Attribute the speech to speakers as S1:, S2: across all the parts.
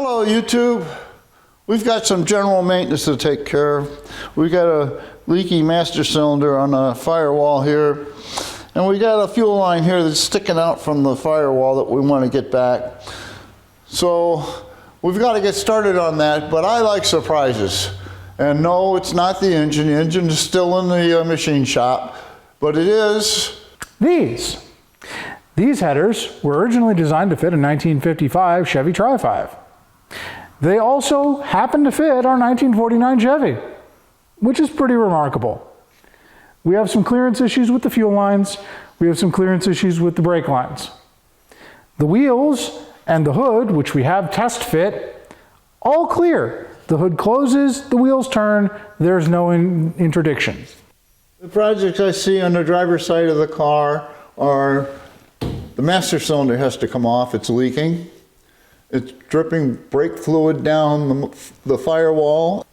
S1: Hello YouTube. We've got some general maintenance to take care of. We got a leaky master cylinder on the firewall here, and we got a fuel line here that's sticking out from the firewall that we want to get back. So we've got to get started on that, but I like surprises. And no, it's not the engine. The engine is still in the machine shop, but it is
S2: These headers were originally designed to fit a 1955 Chevy Tri-5. They also happen to fit our 1949 Chevy, which is pretty remarkable. We have some clearance issues with the fuel lines. We have some clearance issues with the brake lines. The wheels and the hood, which we have test fit, all clear. The hood closes, the wheels turn, there's no interdiction.
S1: The projects I see on the driver's side of the car are the master cylinder has to come off, it's leaking. It's dripping brake fluid down the firewall,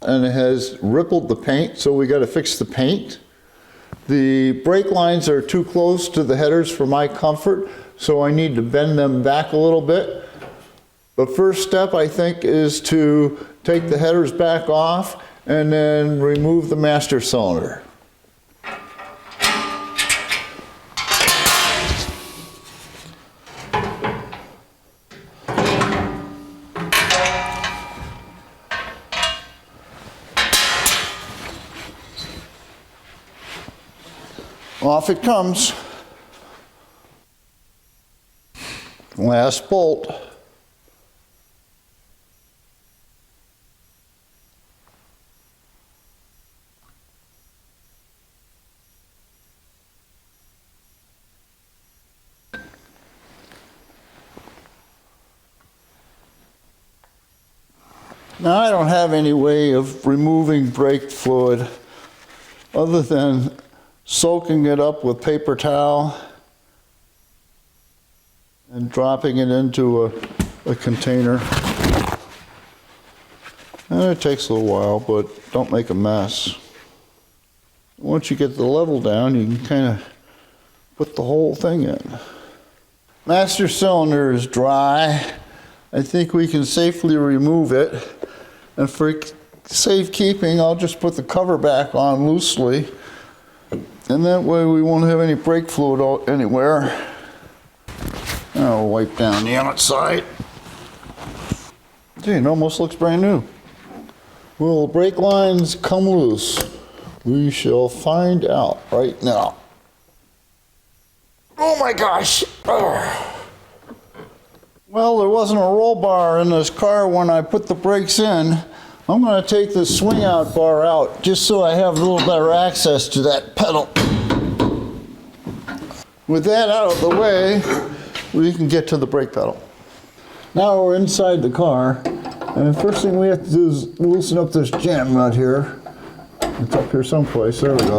S1: and it has rippled the paint, so we got to fix the paint. The brake lines are too close to the headers for my comfort, so I need to bend them back a little bit. The first step, I think, is to take the headers back off and then remove the master cylinder. Off it comes. Last bolt. Now I don't have any way of removing brake fluid other than soaking it up with paper towel and dropping it into a container. And it takes a little while, but don't make a mess. Once you get the level down, you can kind of put the whole thing in. Master cylinder is dry. I think we can safely remove it. And for safekeeping, I'll just put the cover back on loosely. And that way we won't have any brake fluid anywhere. And I'll wipe down the outside. Gee, it almost looks brand new. Will the brake lines come loose? We shall find out right now. Oh my gosh! Ugh. Well, there wasn't a roll bar in this car when I put the brakes in. I'm going to take the swing out bar out just so I have a little better access to that pedal. With that out of the way, we can get to the brake pedal. Now we're inside the car, and the first thing we have to do is loosen up this jam right here. It's up here someplace, there we go.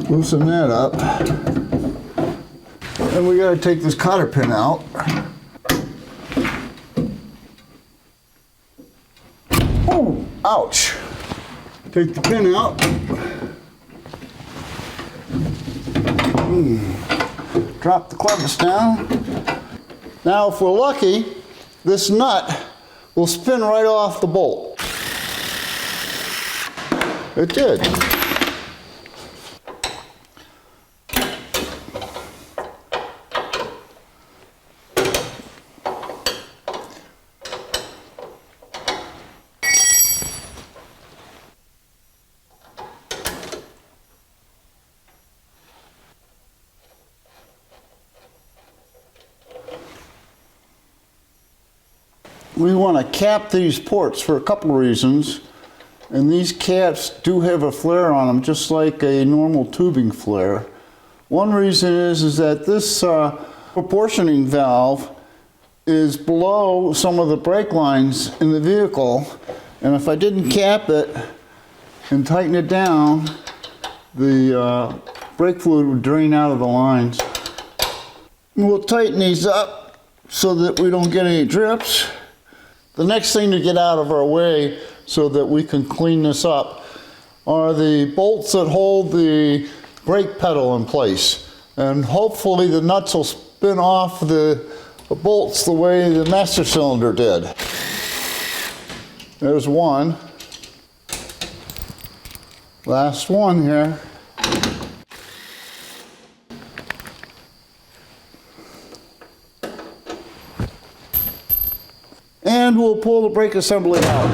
S1: Loosen that up. And we got to take this cotter pin out. Oh, ouch. Take the pin out. Drop the clevis down. Now, if we're lucky, this nut will spin right off the bolt. It did. We want to cap these ports for a couple of reasons, and these caps do have a flare on them just like a normal tubing flare. One reason is that this proportioning valve is below some of the brake lines in the vehicle, and if I didn't cap it and tighten it down, the brake fluid would drain out of the lines. We'll tighten these up so that we don't get any drips. The next thing to get out of our way so that we can clean this up are the bolts that hold the brake pedal in place. And hopefully the nuts will spin off the the bolts the way the master cylinder did. There's one. Last one here. And we'll pull the brake assembly out.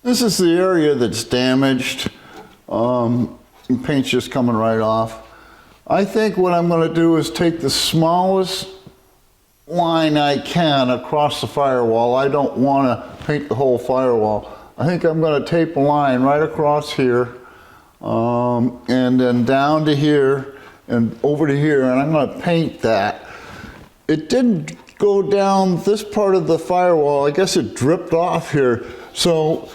S1: This is the area that's damaged. Paint's just coming right off. I think what I'm going to do is take the smallest line I can across the firewall. I don't want to paint the whole firewall. I think I'm going to tape a line right across here, and then down to here and over to here, and I'm going to paint that. It didn't go down this part of the firewall. I guess it dripped off here, so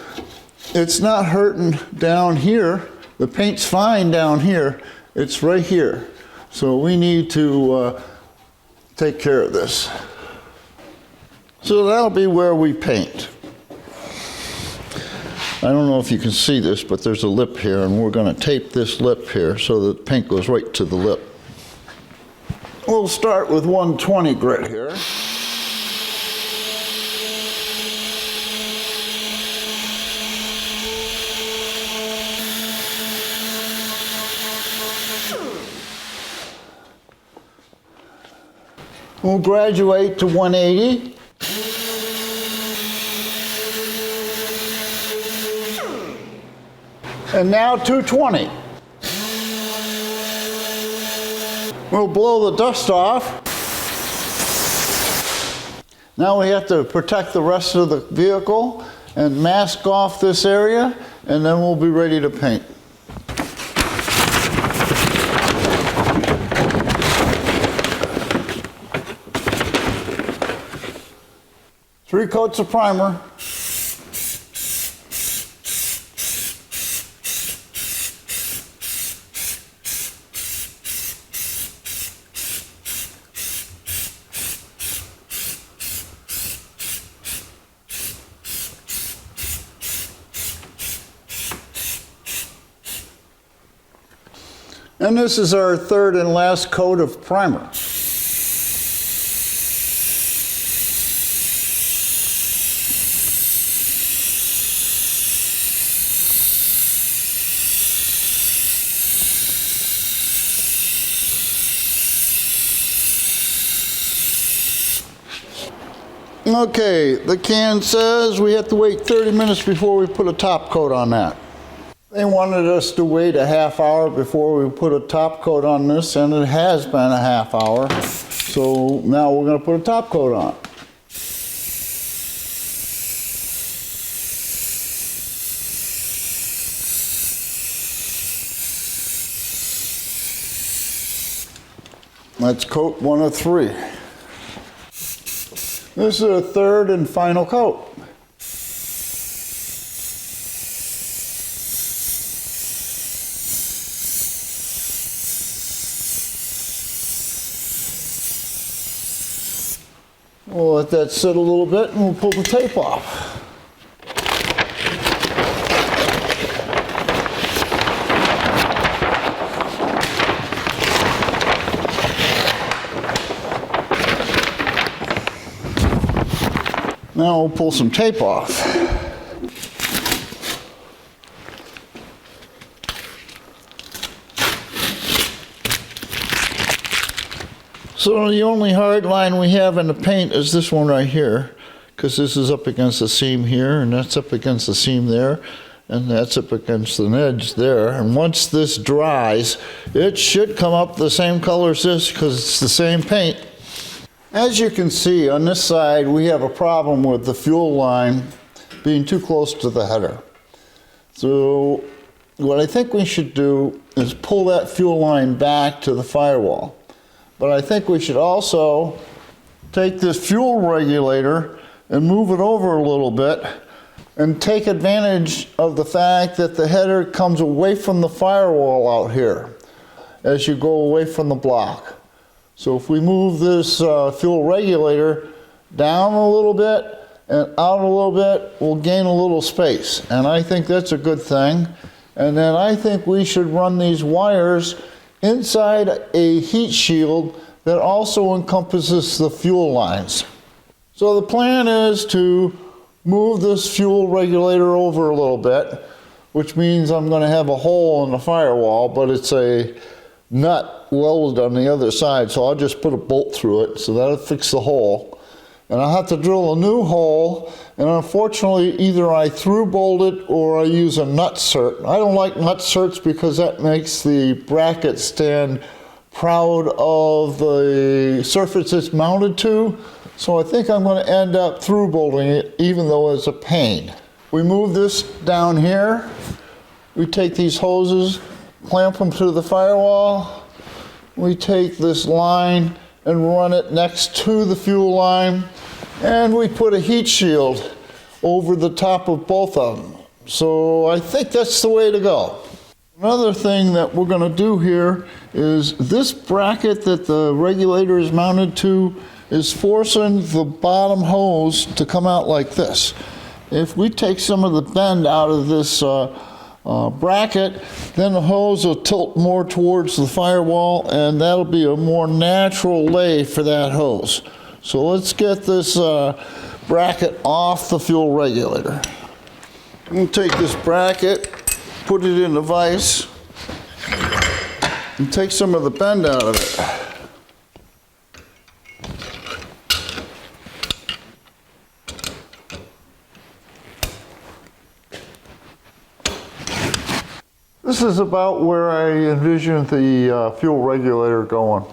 S1: it's not hurting down here. The paint's fine down here. It's right here. So we need to take care of this. So that'll be where we paint. I don't know if you can see this, but there's a lip here, and we're going to tape this lip here so that the paint goes right to the lip. We'll start with 120 grit here. We'll graduate to 180. And now 220. We'll blow the dust off. Now we have to protect the rest of the vehicle and mask off this area, and then we'll be ready to paint. Three coats of primer. And this is our third and last coat of primer. Okay, the can says we have to wait 30 minutes before we put a top coat on that. They wanted us to wait a half hour before we put a top coat on this, and it has been a half hour. So now we're going to put a top coat on. That's coat 1 of 3. This is a third and final coat. We'll let that sit a little bit and we'll pull the tape off. Now we'll pull some tape off. So the only hard line we have in the paint is this one right here, because this is up against the seam here, and that's up against the seam there, and that's up against the edge there. And once this dries, it should come up the same color as this, because it's the same paint. As you can see, on this side, we have a problem with the fuel line being too close to the header. So what I think we should do is pull that fuel line back to the firewall. But I think we should also take this fuel regulator and move it over a little bit and take advantage of the fact that the header comes away from the firewall out here as you go away from the block. So if we move this fuel regulator down a little bit and out a little bit, we'll gain a little space. And I think that's a good thing. And then I think we should run these wires inside a heat shield that also encompasses the fuel lines. So the plan is to move this fuel regulator over a little bit, which means I'm going to have a hole in the firewall, but it's a nut welded on the other side, so I'll just put a bolt through it, so that'll fix the hole. And I'll have to drill a new hole, and unfortunately either I through bolt it or I use a nut cert. I don't like nut certs because that makes the bracket stand proud of the surface it's mounted to, so I think I'm going to end up through bolting it even though it's a pain. We move this down here, we take these hoses, clamp them to the firewall, we take this line and run it next to the fuel line, and we put a heat shield over the top of both of them. So I think that's the way to go. Another thing that we're going to do here is this bracket that the regulator is mounted to is forcing the bottom hose to come out like this. If we take some of the bend out of this bracket, then the hose will tilt more towards the firewall, and that'll be a more natural lay for that hose. So let's get this bracket off the fuel regulator. We'll take this bracket, put it in the vise, and take some of the bend out of it. This is about where I envisioned the fuel regulator going.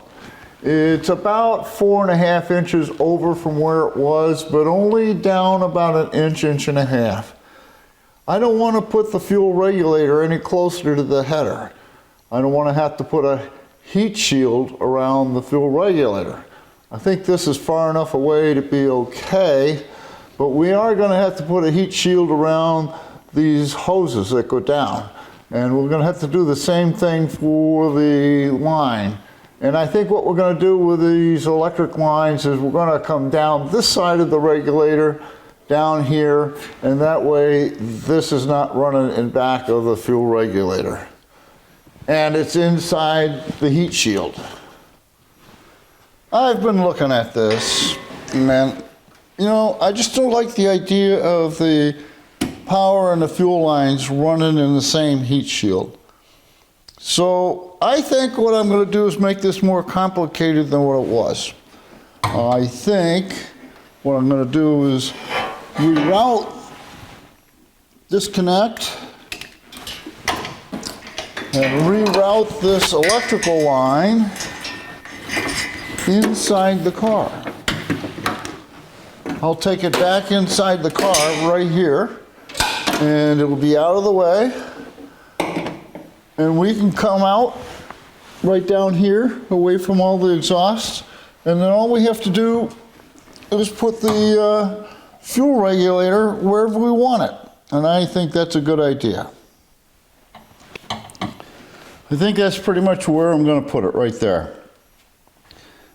S1: It's about 4.5 inches over from where it was, but only down about an inch, inch and a half. I don't want to put the fuel regulator any closer to the header. I don't want to have to put a heat shield around the fuel regulator. I think this is far enough away to be okay, but we are going to have to put a heat shield around these hoses that go down. And we're going to have to do the same thing for the line. And I think what we're going to do with these electric lines is we're going to come down this side of the regulator, down here, and that way this is not running in back of the fuel regulator. And it's inside the heat shield. I've been looking at this, man. You know, I just don't like the idea of the power and the fuel lines running in the same heat shield. So I think what I'm going to do is make this more complicated than what it was. I think what I'm going to do is reroute, disconnect, and reroute this electrical line inside the car. I'll take it back inside the car right here, and it will be out of the way, and we can come out right down here away from all the exhaust, and then all we have to do is put the fuel regulator wherever we want it, and I think that's a good idea. I think that's pretty much where I'm going to put it, right there.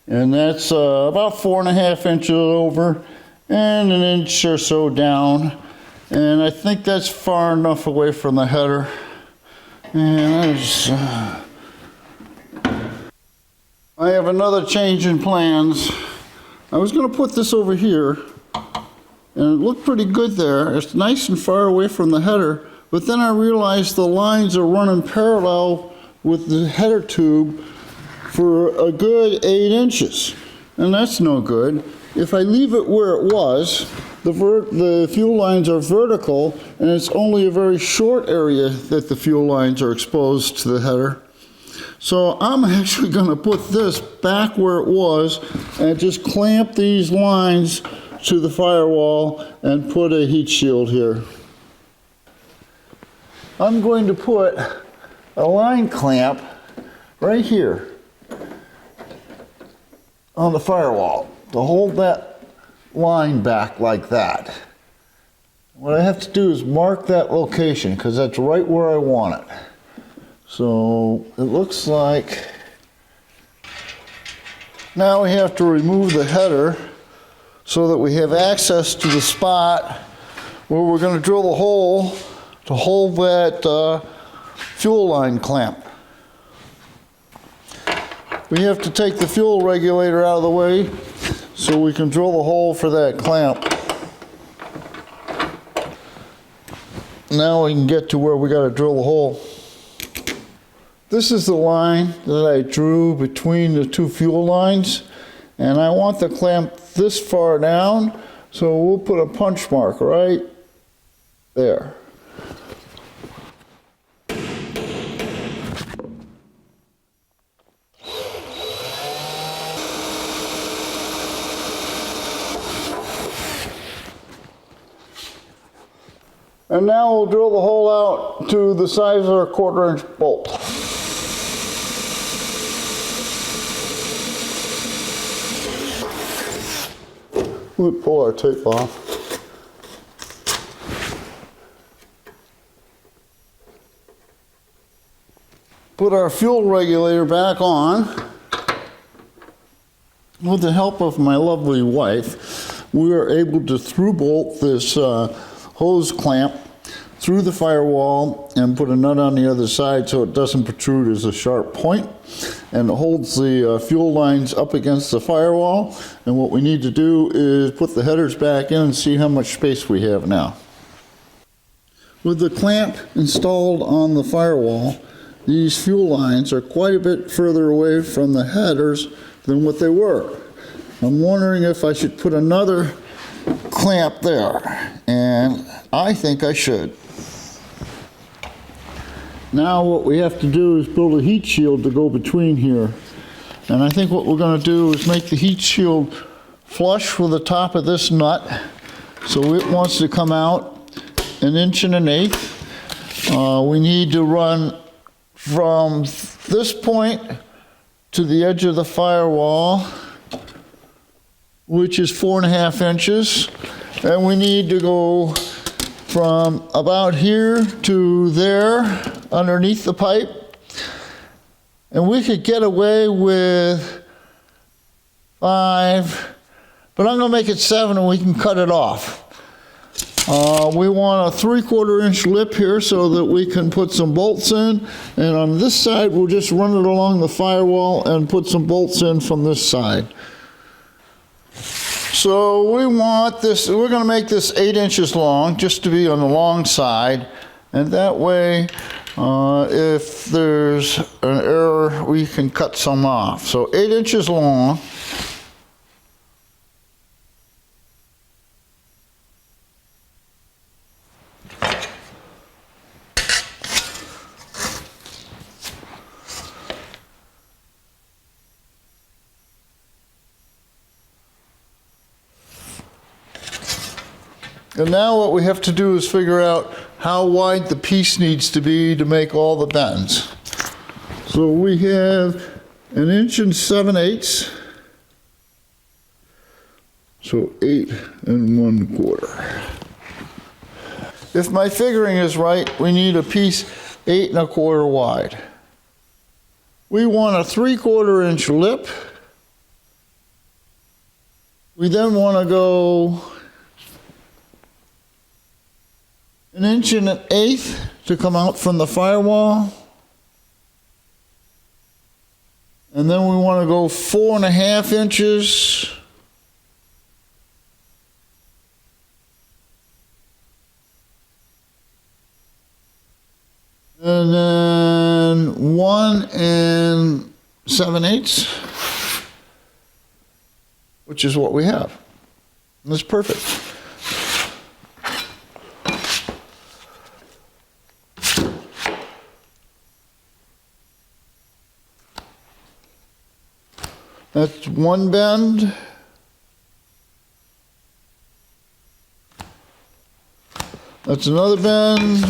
S1: And that's about 4.5 inches over and an inch or so down. And I think that's far enough away from the header. And I have another change in plans. I was going to put this over here, and it looked pretty good there. It's nice and far away from the header, but then I realized the lines are running parallel with the header tube for a good 8 inches, and that's no good. If I leave it where it was, the fuel lines are vertical, and it's only a very short area that the fuel lines are exposed to the header. So I'm actually going to put this back where it was and just clamp these lines to the firewall and put a heat shield here. I'm going to put a line clamp right here on the firewall to hold that line back like that. What I have to do is mark that location because that's right where I want it. So it looks like now we have to remove the header so that we have access to the spot where we're going to drill the hole to hold that fuel line clamp. we have to take the fuel regulator out of the way so we can drill the hole for that clamp. Now we can get to where we got to drill the hole. This is the line that I drew between the two fuel lines, and I want the clamp this far down, so we'll put a punch mark right there. And now we'll drill the hole out to the size of our 1/4 inch bolt. We'll pull our tape off. Put our fuel regulator back on. With the help of my lovely wife, we are able to through bolt this hose clamp through the firewall and put a nut on the other side so it doesn't protrude as a sharp point, and it holds the fuel lines up against the firewall. And what we need to do is put the headers back in and see how much space we have now. With the clamp installed on the firewall, these fuel lines are quite a bit further away from the headers than what they were. I'm wondering if I should put another clamp there, and I think I should. Now what we have to do is build a heat shield to go between here. And I think what we're going to do is make the heat shield flush with the top of this nut, so it wants to come out 1 1/8. We need to run from this point to the edge of the firewall, which is 4.5 inches, and we need to go from about here to there underneath the pipe, and we could get away with 5, but I'm going to make it 7 and we can cut it off. We want a 3/4 inch lip here so that we can put some bolts in, and on this side we'll just run it along the firewall and put some bolts in from this side. So we want this, we're going to make this 8 inches long just to be on the long side, and that way if there's an error we can cut some off. So 8 inches long. And now what we have to do is figure out how wide the piece needs to be to make all the bends. So we have 1 7/8 inches. So 8 1/4. If my figuring is right, we need a piece 8 1/4 wide. We want a 3/4 inch lip. We then want to go 1 1/8 inches to come out from the firewall. And then we want to go 4.5 inches. And then 1 7/8, which is what we have. And that's perfect. That's one bend. That's another bend.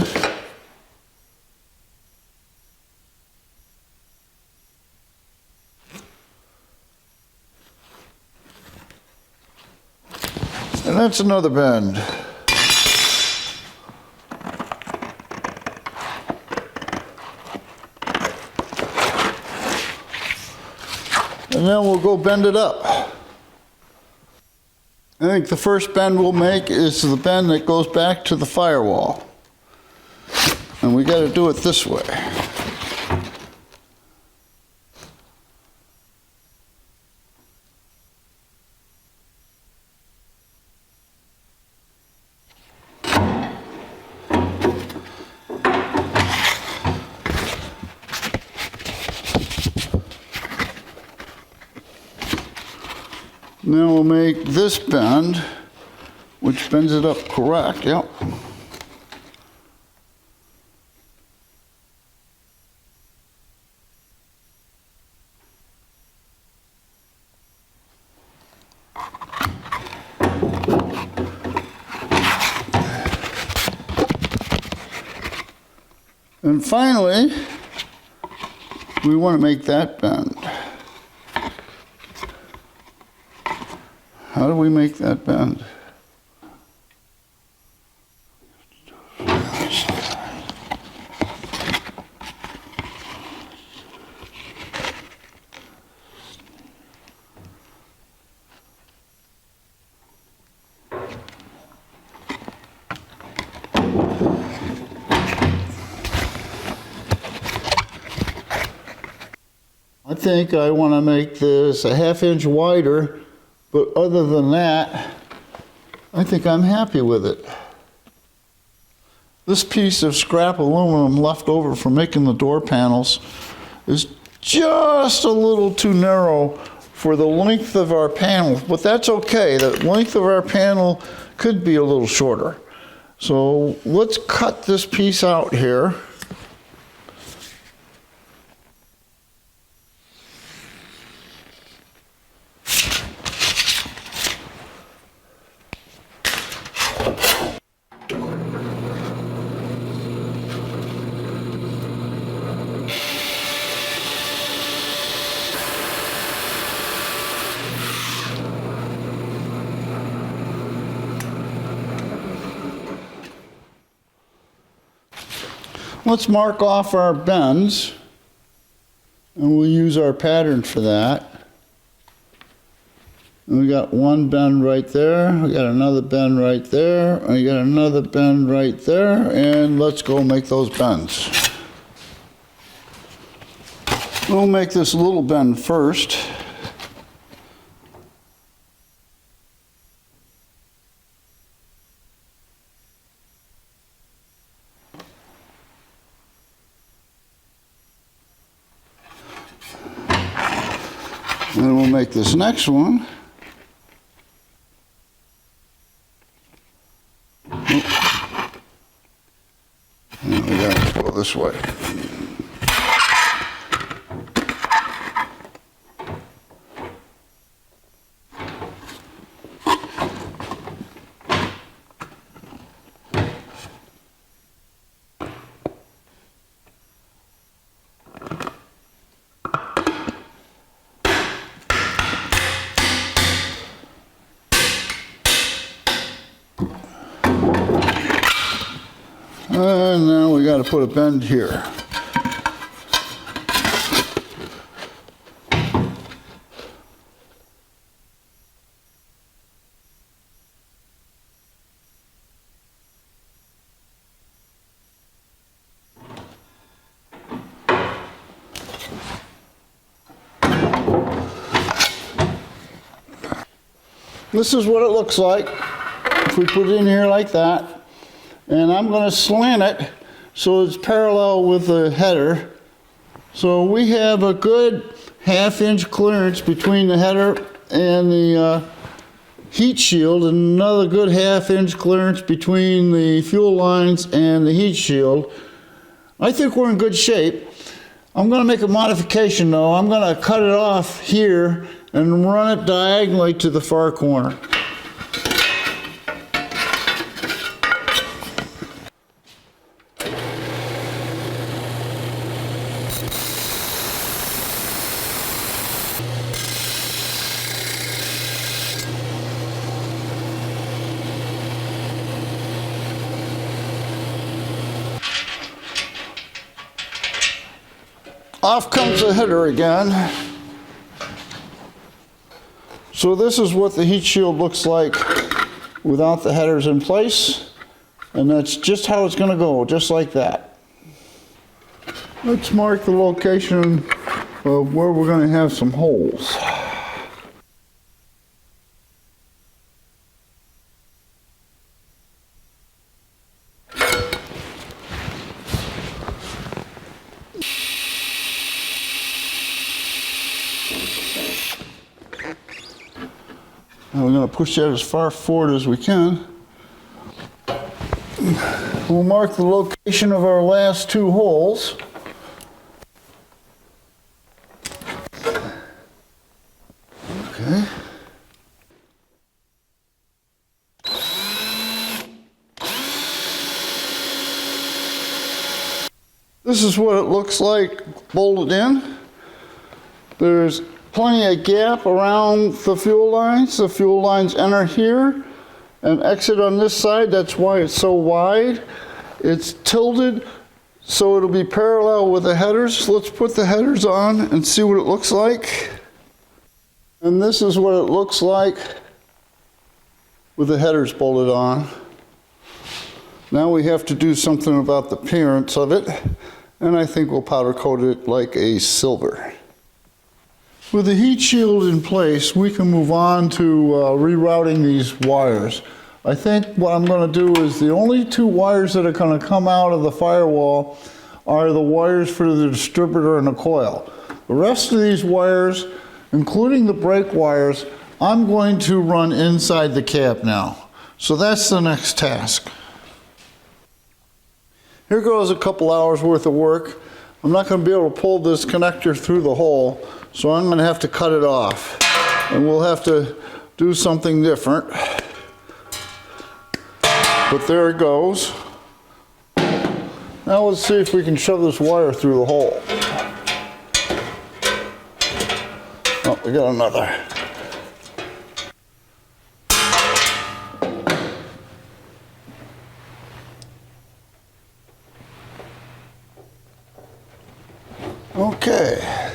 S1: And that's another bend. And then we'll go bend it up. I think the first bend we'll make is the bend that goes back to the firewall. And we got to do it this way. Then we'll make this bend, which bends it up correct, yep. And finally, we want to make that bend. How do we make that bend? I think I want to make this a 1/2 inch wider, but other than that, I think I'm happy with it. This piece of scrap aluminum left over from making the door panels is just a little too narrow for the length of our panel, but that's okay. The length of our panel could be a little shorter. So let's cut this piece out here. Let's mark off our bends, and we'll use our pattern for that. And we got one bend right there, we got another bend right there, and we got another bend right there, and let's go make those bends. We'll make this little bend first. And then we'll make this next one. And we gotta go this way. And now we got to put a bend here. This is what it looks like if we put it in here like that. And I'm going to slant it so it's parallel with the header. So we have a good 1/2 inch clearance between the header and the heat shield, and another good 1/2 inch clearance between the fuel lines and the heat shield. I think we're in good shape. I'm going to make a modification though. I'm going to cut it off here and run it diagonally to the far corner. Off comes the header again. So this is what the heat shield looks like without the headers in place. And that's just how it's going to go, just like that. Let's mark the location of where we're going to have some holes. And we're going to push that as far forward as we can. We'll mark the location of our last 2 holes. Okay. This is what it looks like bolted in. There's plenty of gap around the fuel lines. The fuel lines enter here and exit on this side. That's why it's so wide. It's tilted so it'll be parallel with the headers. Let's put the headers on and see what it looks like. And this is what it looks like with the headers bolted on. Now we have to do something about the appearance of it, and I think we'll powder coat it like a silver. With the heat shield in place, we can move on to rerouting these wires. I think what I'm going to do is the only 2 wires that are going to come out of the firewall are the wires for the distributor and the coil. The rest of these wires, including the brake wires, I'm going to run inside the cab now. So that's the next task. Here goes a couple hours worth of work. I'm not going to be able to pull this connector through the hole, so I'm going to have to cut it off. And we'll have to do something different. But there it goes. Now let's see if we can shove this wire through the hole. Oh, we got another. Okay.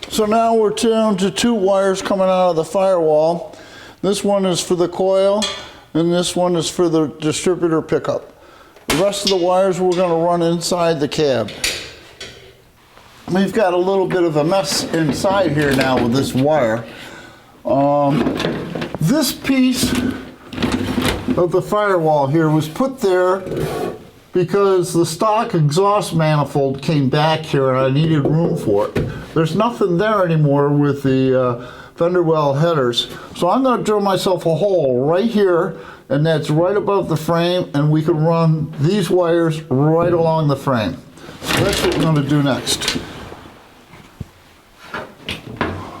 S1: So now we're down to 2 wires coming out of the firewall. This one is for the coil, and this one is for the distributor pickup. The rest of the wires we're going to run inside the cab. We've got a little bit of a mess inside here now with this wire. This piece of the firewall here was put there because the stock exhaust manifold came back here and I needed room for it. There's nothing there anymore with the Fender well headers. So I'm going to drill myself a hole right here, and that's right above the frame, and we can run these wires right along the frame. So that's what we're going to do next.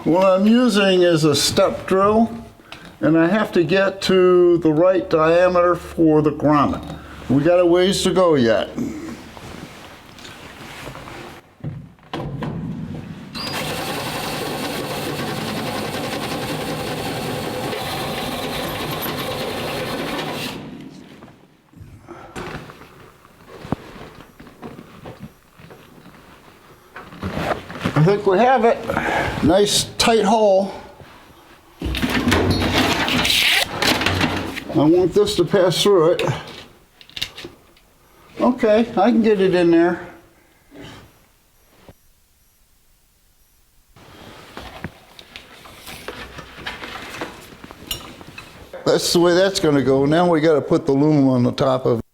S1: What I'm using is a step drill, and I have to get to the right diameter for the grommet. We got a ways to go yet. I think we have it. Nice tight hole. I want this to pass through it. Okay, I can get it in there. That's the way that's going to go. Now we got to put the loom on the top of it.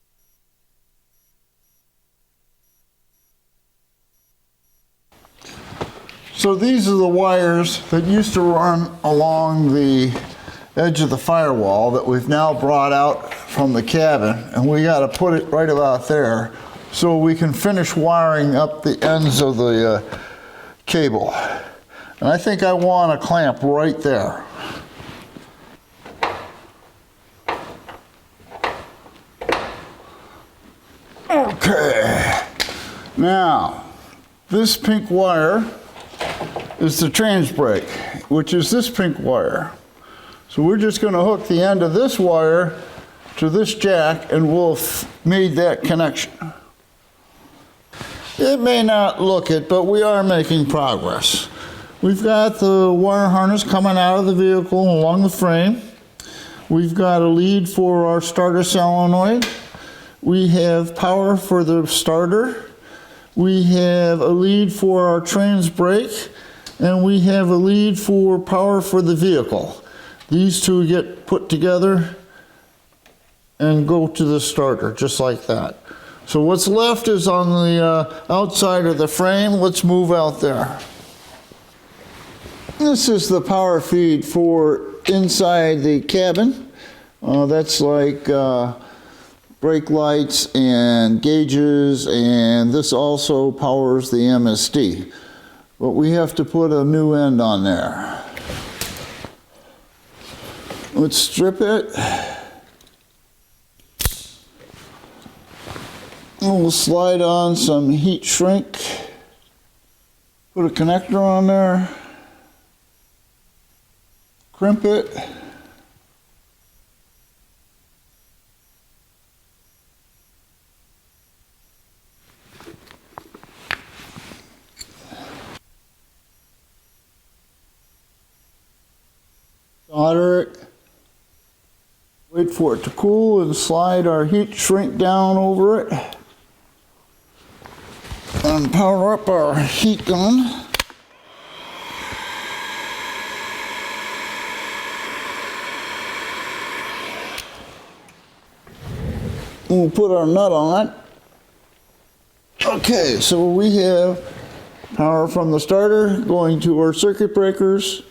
S1: So these are the wires that used to run along the edge of the firewall that we've now brought out from the cabin, and we got to put it right about there so we can finish wiring up the ends of the cable. And I think I want a clamp right there. Okay, now this pink wire is the trans brake, which is this pink wire. So we're just going to hook the end of this wire to this jack, and we'll have made that connection. It may not look it, but we are making progress. We've got the wire harness coming out of the vehicle along the frame. We've got a lead for our starter solenoid. We have power for the starter. We have a lead for our trans brake. And we have a lead for power for the vehicle. These two get put together and go to the starter, just like that. So what's left is on the outside of the frame. Let's move out there. This is the power feed for inside the cabin. That's like brake lights and gauges, and this also powers the MSD. But we have to put a new end on there. Let's strip it. And we'll slide on some heat shrink. Put a connector on there. Crimp it. Solder it. Wait for it to cool and slide our heat shrink down over it. And power up our heat gun. We'll put our nut on. Okay, so we have power from the starter going to our circuit breakers,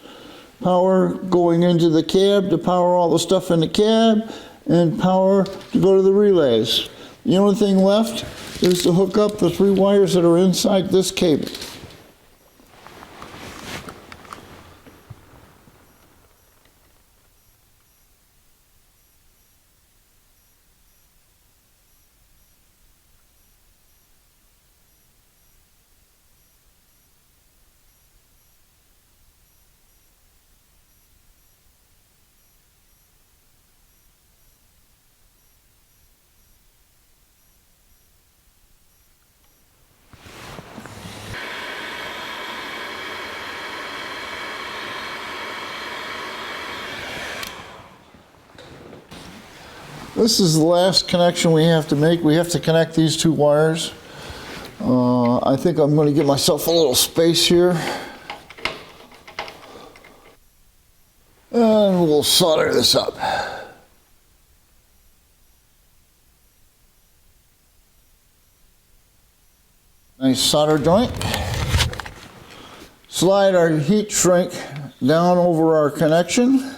S1: power going into the cab to power all the stuff in the cab, and power to go to the relays. The only thing left is to hook up the 3 wires that are inside this cable. This is the last connection we have to make. We have to connect these 2 wires. I think I'm going to give myself a little space here. And we'll solder this up. Nice solder joint. Slide our heat shrink down over our connection.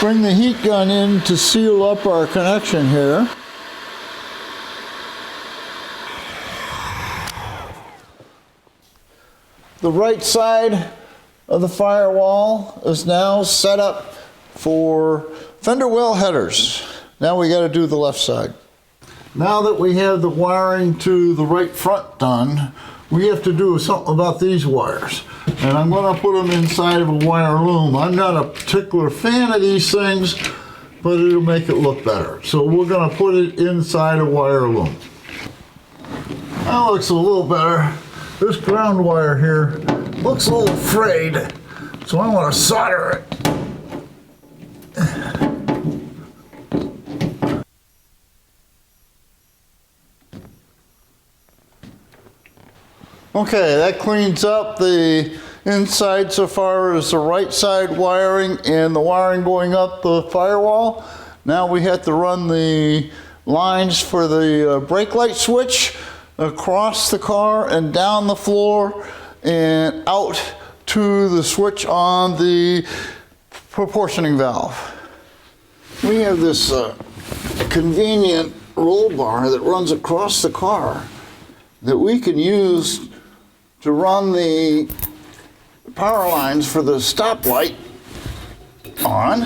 S1: Bring the heat gun in to seal up our connection here. The right side of the firewall is now set up for fender well headers. Now we got to do the left side. Now that we have the wiring to the right front done, we have to do something about these wires. And I'm going to put them inside of a wire loom. I'm not a particular fan of these things, but it'll make it look better. So we're going to put it inside a wire loom. That looks a little better. This ground wire here looks a little frayed, so I want to solder it. Okay, that cleans up the inside so far as the right side wiring and the wiring going up the firewall. Now we have to run the lines for the brake light switch across the car and down the floor and out to the switch on the proportioning valve. We have this convenient roll bar that runs across the car that we can use to run the power lines for the stoplight on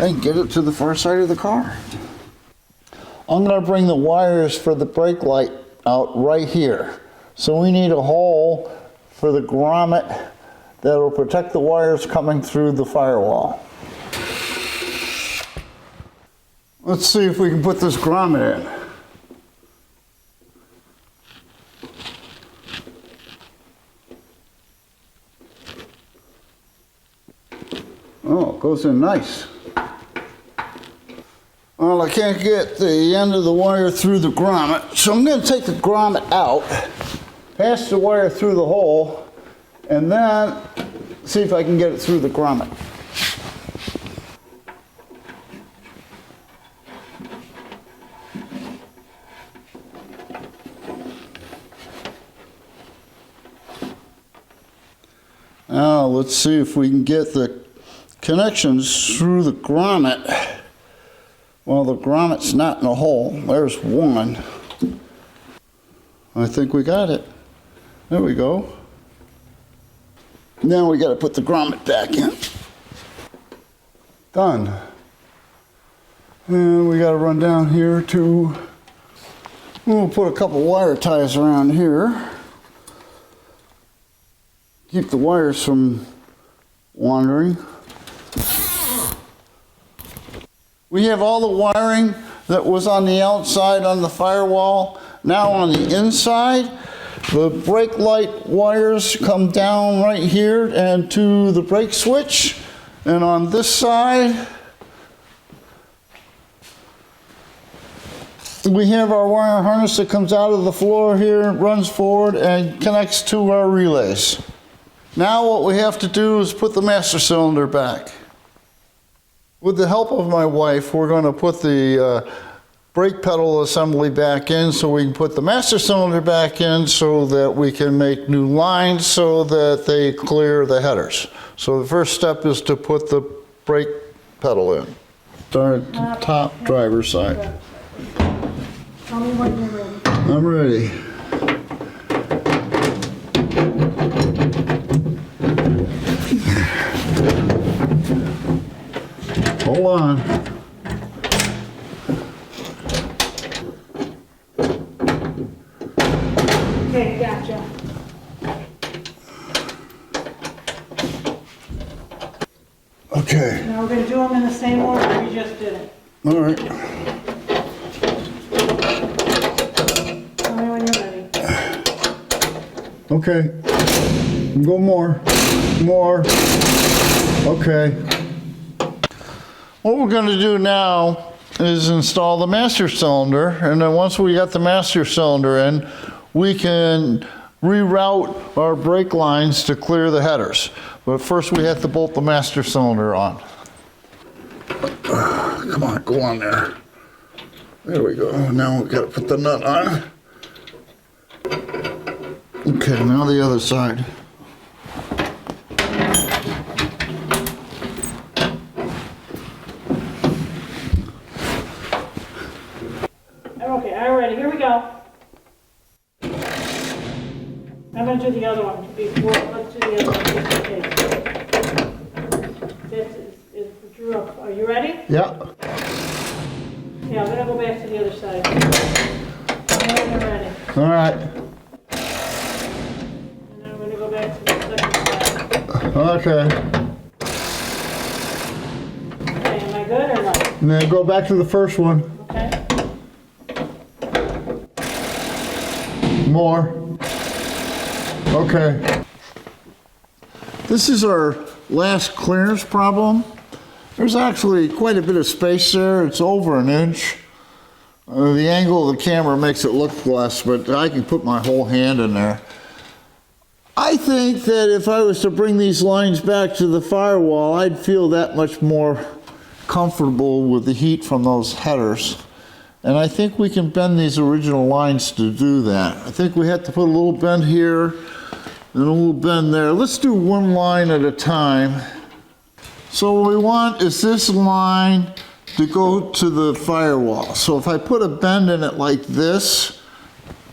S1: and get it to the far side of the car. I'm going to bring the wires for the brake light out right here. So we need a hole for the grommet that will protect the wires coming through the firewall. Let's see if we can put this grommet in. Oh, it goes in nice. Well, I can't get the end of the wire through the grommet, so I'm going to take the grommet out, pass the wire through the hole, and then see if I can get it through the grommet. Now let's see if we can get the connections through the grommet. Well, the grommet's not in the hole. There's one. I think we got it. There we go. Now we got to put the grommet back in. Done. And we got to run down here to, we'll put a couple wire ties around here. Keep the wires from wandering. We have all the wiring that was on the outside on the firewall now on the inside. The brake light wires come down right here and to the brake switch. And on this side, we have our wire harness that comes out of the floor here, runs forward and connects to our relays. Now what we have to do is put the master cylinder back. With the help of my wife, we're going to put the brake pedal assembly back in so we can put the master cylinder back in so that we can make new lines so that they clear the headers. So the first step is to put the brake pedal in. Start at the top driver's side.
S3: Tell me when you're ready.
S1: I'm ready. Hold on.
S3: Okay, gotcha.
S1: Okay.
S3: Now we're going to do them in the same order we just did it.
S1: All right.
S3: Tell me when you're ready.
S1: Okay. Go more. More. Okay. What we're going to do now is install the master cylinder, and then once we got the master cylinder in, we can reroute our brake lines to clear the headers. But first we have to bolt the master cylinder on. Come on, go on there. There we go. Now we've got to put the nut on. Okay, now the other side.
S3: Okay, all right, here we go. I'm going to do the other one before. Let's do the other one just in case. This is drew up. Are you ready?
S1: Yeah.
S3: Yeah, I'm going to go back to the other side. Tell me when you're ready.
S1: All right.
S3: And then I'm going to go back to the second side.
S1: Okay.
S3: Okay, am I good or no?
S1: And then go back to the first one.
S3: Okay.
S1: More. Okay. This is our last clearance problem. There's actually quite a bit of space there. It's over an inch. The angle of the camera makes it look less, but I can put my whole hand in there. I think that if I was to bring these lines back to the firewall, I'd feel that much more comfortable with the heat from those headers. And I think we can bend these original lines to do that. I think we have to put a little bend here and a little bend there. Let's do one line at a time. So what we want is this line to go to the firewall. So if I put a bend in it like this,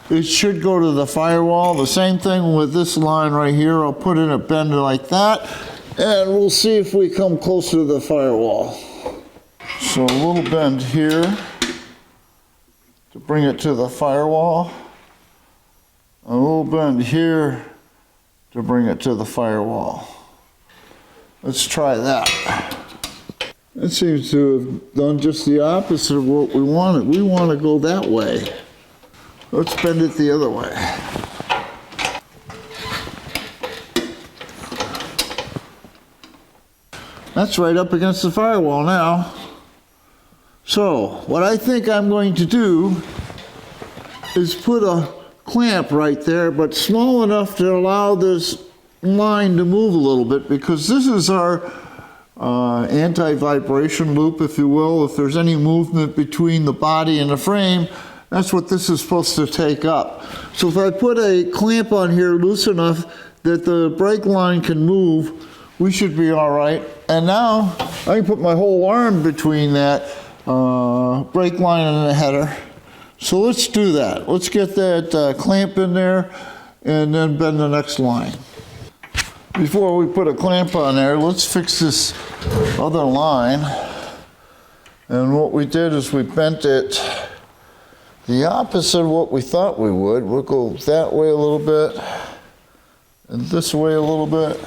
S1: it should go to the firewall. The same thing with this line right here. I'll put in a bend like that, and we'll see if we come closer to the firewall. So a little bend here to bring it to the firewall. A little bend here to bring it to the firewall. Let's try that. It seems to have done just the opposite of what we wanted. We want to go that way. Let's bend it the other way. That's right up against the firewall now. So, what I think I'm going to do is put a clamp right there, but small enough to allow this line to move a little bit, because this is our anti-vibration loop, if you will. If there's any movement between the body and the frame, that's what this is supposed to take up. So if I put a clamp on here loose enough, that the brake line can move, we should be all right. And now I can put my whole arm between that brake line and the header. So let's do that. Let's get that clamp in there and then bend the next line. Before we put a clamp on there, let's fix this other line. And what we did is we bent it the opposite of what we thought we would. We'll go that way a little bit and this way a little bit.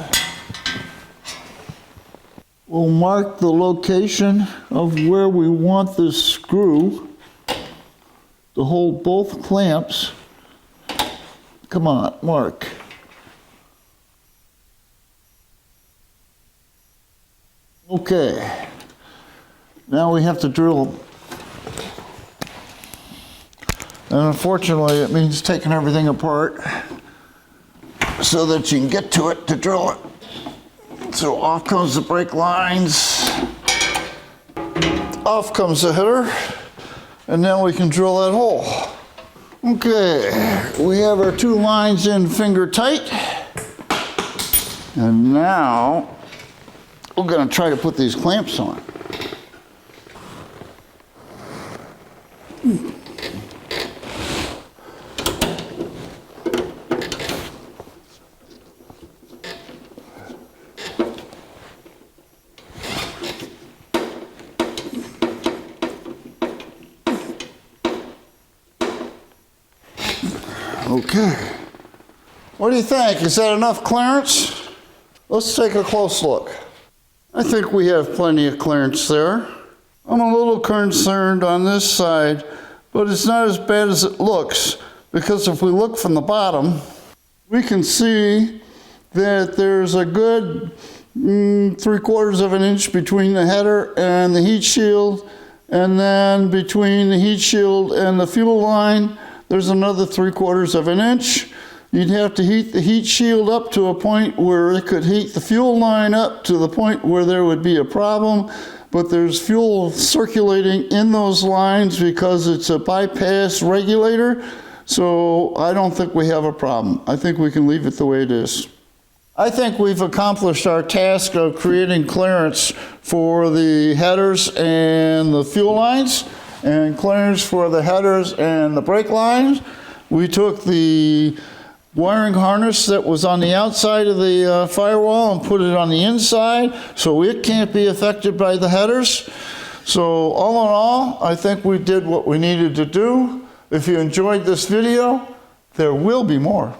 S1: We'll mark the location of where we want this screw to hold both clamps. Come on, mark. Okay. Now we have to drill. And unfortunately, it means taking everything apart so that you can get to it to drill it. So off comes the brake lines, off comes the header, and now we can drill that hole. Okay, we have our two lines in finger tight, and now we're going to try to put these clamps on. Okay, what do you think? Is that enough clearance? Let's take a close look. I think we have plenty of clearance there. I'm a little concerned on this side, but it's not as bad as it looks, because if we look from the bottom, we can see that there's a good 3/4 of an inch between the header and the heat shield, and then between the heat shield and the fuel line, there's another 3/4 of an inch. You'd have to heat the heat shield up to a point where it could heat the fuel line up to the point where there would be a problem, but there's fuel circulating in those lines because it's a bypass regulator, so I don't think we have a problem. I think we can leave it the way it is. I think we've accomplished our task of creating clearance for the headers and the fuel lines, and clearance for the headers and the brake lines. We took the wiring harness that was on the outside of the firewall and put it on the inside so it can't be affected by the headers. So all in all, I think we did what we needed to do. If you enjoyed this video, there will be more.